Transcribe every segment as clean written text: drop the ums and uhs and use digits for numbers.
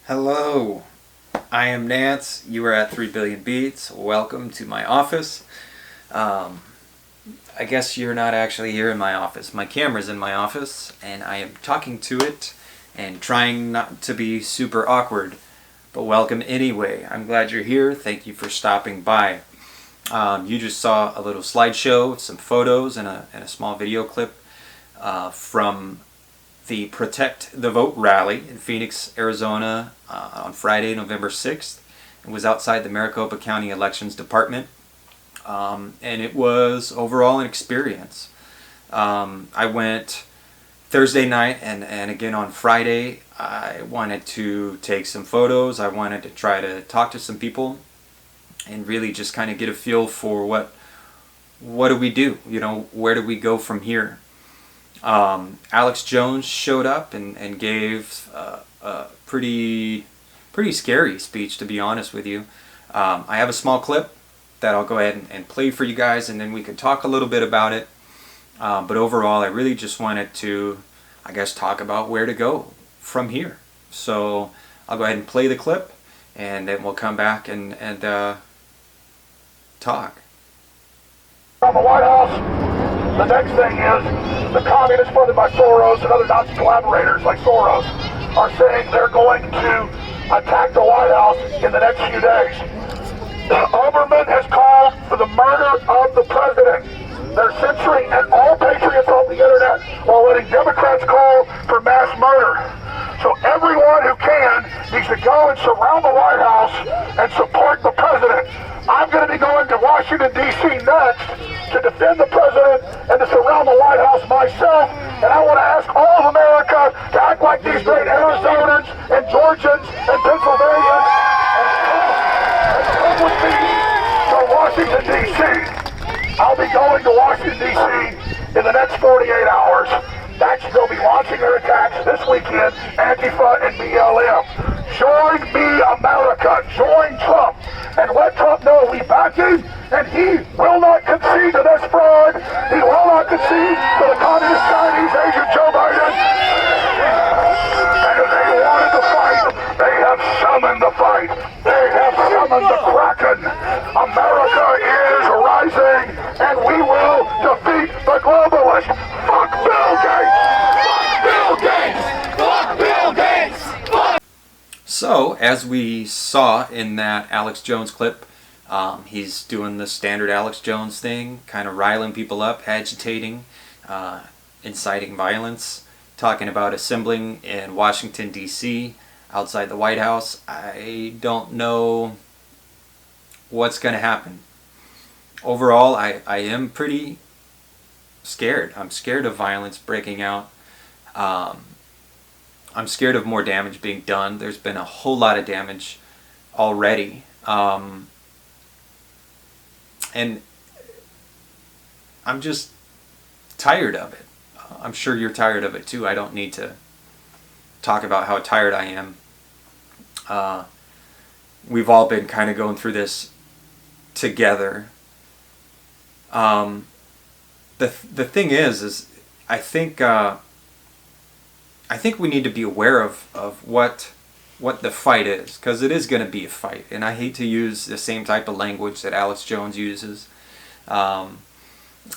Hello, I am Nance. You are at 3 Billion Beats. Welcome to my office. I guess you're not actually here in my office. My camera's in my office, and I am talking to it and trying not to be super awkward. But welcome anyway. I'm glad you're here. Thank you for stopping by. You just saw a little slideshow, some photos, and a small video clip from the Protect the Vote rally in Phoenix, Arizona on Friday, November 6th. It was outside the Maricopa County Elections Department, and it was overall an experience. I went Thursday night and again on Friday. I wanted to take some photos. I wanted to try to talk to some people and really just kind of get a feel for what do we do? You know, where do we go from here? Alex Jones showed up and gave a pretty scary speech, to be honest with you. I have a small clip that I'll go ahead and play for you guys, and then we can talk a little bit about it. But overall, I really just wanted to, I guess, talk about where to go from here. So I'll go ahead and play the clip, and then we'll come back and talk. From the White House. The next thing is the communists funded by Soros and other Nazi collaborators like Soros are saying they're going to attack the White House in the next few days. Oberman has called for the murder of the president. They're censoring and all patriots on the internet while letting Democrats call for mass murder. So everyone who can needs to go and surround the White House and support the president. I'm going to be going to Washington, D.C. next to defend the president and to surround the White House myself. And I want to ask all of America to act like these great Arizonans and Georgians and Pennsylvanians and come with me to Washington, D.C. I'll be going to Washington, D.C. in the next 48 hours. They'll be launching their attacks this weekend, Antifa and BLM. Join me, America. Join Trump. And let Trump know we back him, and he will not concede to this fraud. He will not concede to the communist Chinese agent Joe Biden. And if they wanted to fight, they have summoned the fight. They have summoned the Kraken. America is rising, and we will defeat the globalists. Fuck Bill Gates! Fuck Bill Gates! Fuck Bill Gates! Fuck! So, as we saw in that Alex Jones clip, he's doing the standard Alex Jones thing, kind of riling people up, agitating, inciting violence, talking about assembling in Washington, D.C., outside the White House. I don't know what's going to happen. Overall, I am pretty scared. I'm scared of violence breaking out. I'm scared of more damage being done. There's been a whole lot of damage already. And I'm just tired of it. I'm sure you're tired of it too. I don't need to talk about how tired I am. We've all been kind of going through this together. The thing is I think we need to be aware of what the fight is, because it is going to be a fight. And I hate to use the same type of language that Alex Jones uses. I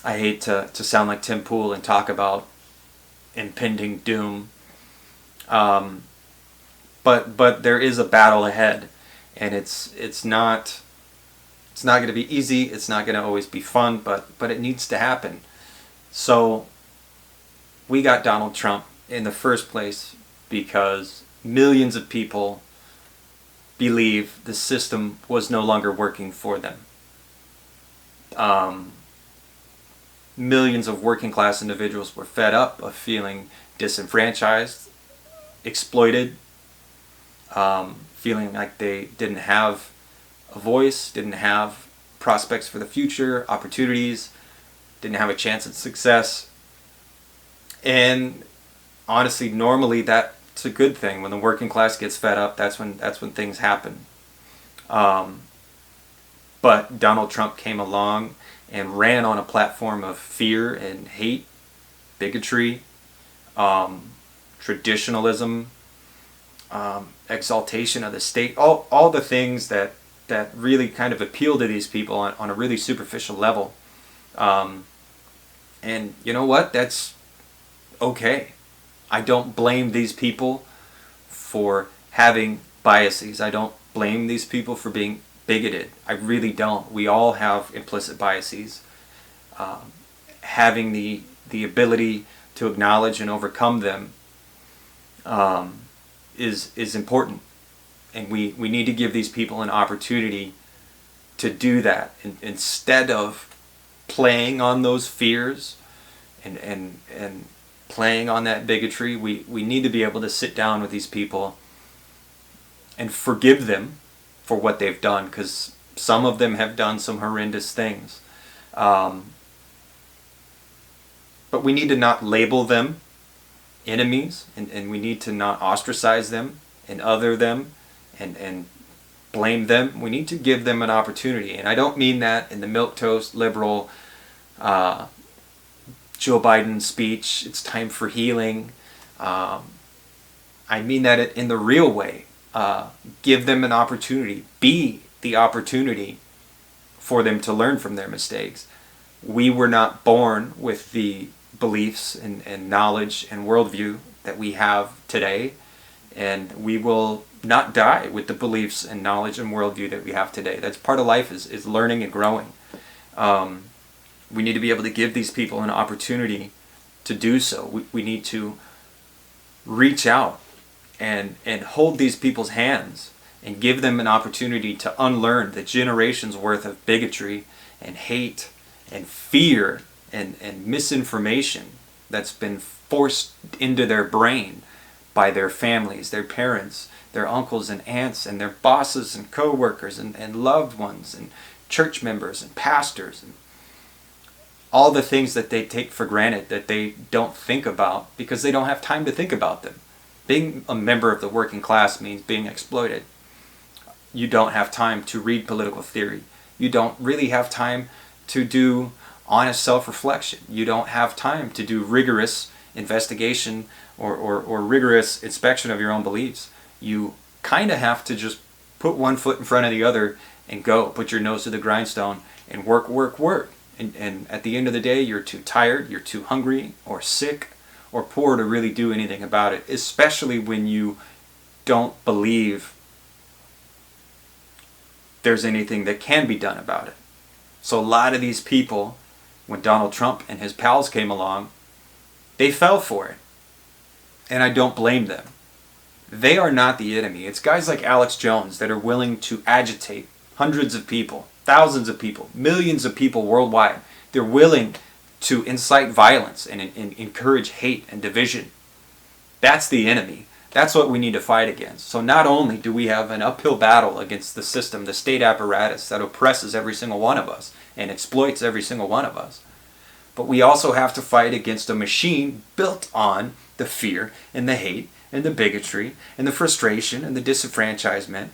hate to sound like Tim Pool and talk about impending doom. But there is a battle ahead, and it's not going to be easy. It's not going to always be fun, but it needs to happen. So we got Donald Trump in the first place because millions of people believe the system was no longer working for them. Millions of working class individuals were fed up of feeling disenfranchised, exploited, feeling like they didn't have a voice, didn't have prospects for the future, opportunities, didn't have a chance at success. And honestly, normally that's a good thing. When the working class gets fed up, that's when things happen. But Donald Trump came along and ran on a platform of fear and hate, bigotry, traditionalism, exaltation of the state, all the things that really kind of appeal to these people on a really superficial level. And you know what? That's okay. I don't blame these people for having biases. I don't blame these people for being bigoted. I really don't. We all have implicit biases. Having the ability to acknowledge and overcome them is important. And we need to give these people an opportunity to do that instead of playing on those fears and playing on that bigotry. We need to be able to sit down with these people and forgive them for what they've done, because some of them have done some horrendous things. But we need to not label them enemies, and we need to not ostracize them and other them and blame them. We need to give them an opportunity. And I don't mean that in the milquetoast liberal Joe Biden speech, it's time for healing. I mean that in the real way. Give them an opportunity. Be the opportunity for them to learn from their mistakes. We were not born with the beliefs and knowledge and worldview that we have today, and we will not die with the beliefs and knowledge and worldview that we have today. That's part of life, is learning and growing. We need to be able to give these people an opportunity to do so. We need to reach out and hold these people's hands and give them an opportunity to unlearn the generations worth of bigotry and hate and fear and misinformation that's been forced into their brain by their families, their parents, their uncles and aunts, and their bosses and co-workers and loved ones and church members and pastors, and all the things that they take for granted that they don't think about because they don't have time to think about them. Being a member of the working class means being exploited. You don't have time to read political theory. You don't really have time to do honest self-reflection. You don't have time to do rigorous investigation or rigorous inspection of your own beliefs. You kind of have to just put one foot in front of the other and go. Put your nose to the grindstone and work. And at the end of the day, you're too tired, you're too hungry or sick or poor to really do anything about it, especially when you don't believe there's anything that can be done about it. So a lot of these people, when Donald Trump and his pals came along, they fell for it. And I don't blame them. They are not the enemy. It's guys like Alex Jones that are willing to agitate hundreds of people, thousands of people, millions of people worldwide. They're willing to incite violence and encourage hate and division. That's the enemy. That's what we need to fight against. So not only do we have an uphill battle against the system, the state apparatus that oppresses every single one of us and exploits every single one of us, but we also have to fight against a machine built on the fear and the hate and the bigotry and the frustration and the disenfranchisement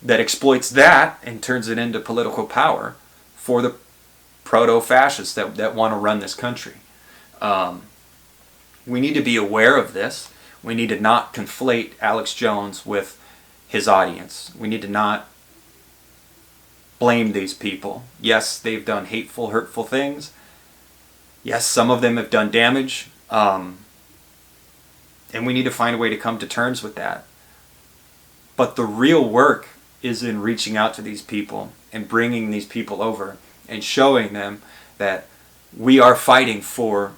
that exploits that and turns it into political power for the proto-fascists that want to run this country. We need to be aware of this. We need to not conflate Alex Jones with his audience. We need to not blame these people. Yes, they've done hateful, hurtful things. Yes, some of them have done damage. And we need to find a way to come to terms with that. But the real work is in reaching out to these people and bringing these people over and showing them that we are fighting for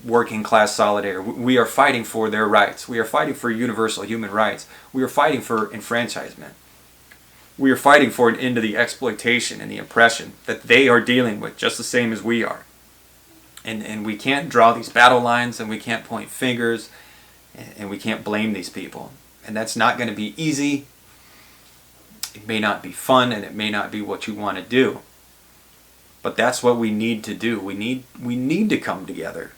working class solidarity. We are fighting for their rights. We are fighting for universal human rights. We are fighting for enfranchisement. We are fighting for an end to the exploitation and the oppression that they are dealing with just the same as we are. And we can't draw these battle lines, and we can't point fingers, and we can't blame these people. And that's not going to be easy. It may not be fun, and it may not be what you want to do. But that's what we need to do. We need to come together.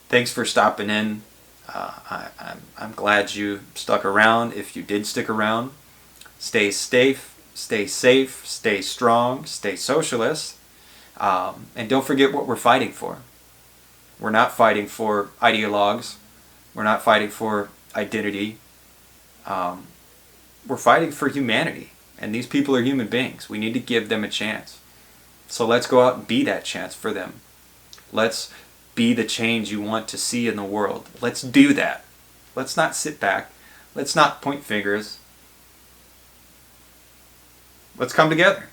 Thanks for stopping in. I'm glad you stuck around. If you did stick around, stay safe, stay strong, stay socialist, and don't forget what we're fighting for. We're not fighting for ideologues. We're not fighting for identity. We're fighting for humanity. And these people are human beings. We need to give them a chance. So let's go out and be that chance for them. Let's be the change you want to see in the world. Let's do that. Let's not sit back. Let's not point fingers. Let's come together.